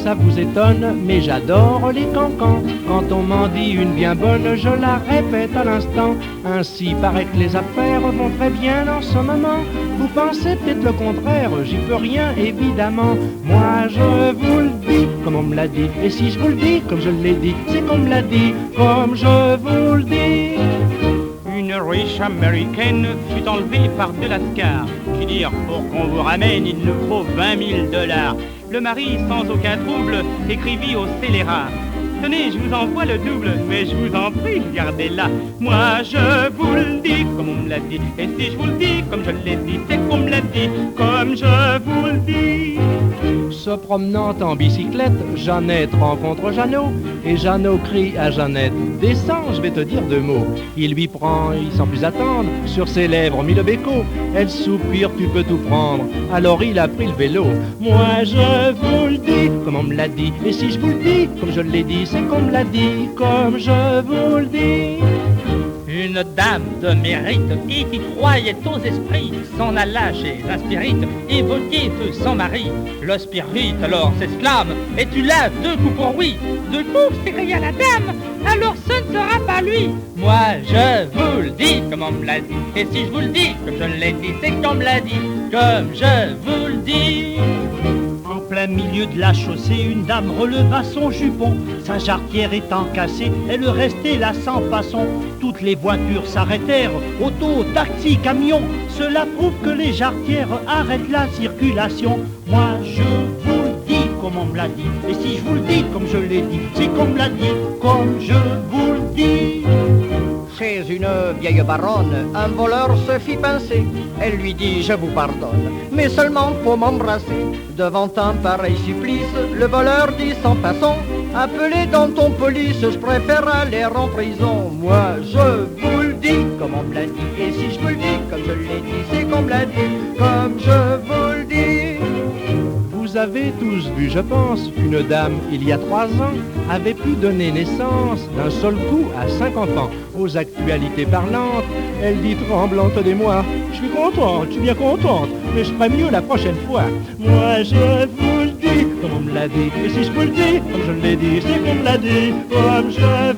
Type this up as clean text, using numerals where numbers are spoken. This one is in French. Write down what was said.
ça vous étonne, mais j'adore les cancans. Quand on m'en dit une bien bonne, je la répète à l'instant. Ainsi paraît que les affaires vont très bien en ce moment. Vous pensez peut-être le contraire, j'y peux rien évidemment. Moi je vous le dis, comme on me l'a dit. Et si je vous le dis, comme je l'ai dit, c'est qu'on me l'a dit, comme je vous le dis. Une riche américaine fut enlevée par de Lascar, qui dirent pour qu'on vous ramène il nous faut 20 000 $. Le mari sans aucun trouble écrivit au scélérat: tenez, je vous envoie le double, mais je vous en prie, gardez-la. Moi je vous le dis comme on me l'a dit, et si je vous le dis comme je l'ai dit, c'est qu'on me l'a dit comme je vous le dis. Se promenant en bicyclette, Jeannette rencontre Jeannot, et Jeannot crie à Jeannette: descends, je vais te dire 2 mots. Il lui prend, il sans plus attendre, sur ses lèvres mit le béco. Elle soupire, tu peux tout prendre, alors il a pris le vélo. Moi je vous le dis, comme on me l'a dit, et si je vous le dis, comme je l'ai dit, c'est qu'on me l'a dit, comme je vous le dis. Une dame de mérite et qui croyait aux esprits s'en alla chez un spirit évoquer de son mari. Le spirit alors s'exclame: et tu laves 2 coups pour oui? 2 coups, s'écria la dame, alors ce ne sera pas lui. Moi je vous le dis comme on me l'a dit, et si je vous le dis comme je l'ai dit, c'est qu'on me l'a dit, comme je vous le dis. En plein milieu de la chaussée, une dame releva son jupon. Sa jarretière étant cassée, elle restait là sans façon. Toutes les voitures s'arrêtèrent, auto, taxi, camion. Cela prouve que les jarretières arrêtent la circulation. Moi je vous le dis comme on me l'a dit, et si je vous le dis comme je l'ai dit, c'est qu'on me l'a dit, comme je vous le dis. Chez une vieille baronne, un voleur se fit pincer. Elle lui dit: je vous pardonne, mais seulement faut m'embrasser. Devant un pareil supplice, le voleur dit sans façon: appelez dans ton police, je préfère aller en prison. Moi je vous le dis comme on me l'a dit, et si je vous le dis comme je l'ai dit, c'est qu'on me l'a dit, comme je vous le dis. Vous avez tous vu, je pense, qu'une dame, il y a 3 ans, avait pu donner naissance d'un seul coup à 5 enfants. Aux actualités parlantes, elle dit tremblante d'émoi: je suis contente, je suis bien contente, mais je ferai mieux la prochaine fois. Moi je vous le dis, comme on me l'a dit, et si je vous le dis, comme je l'ai dit, c'est qu'on me l'a dit, comme je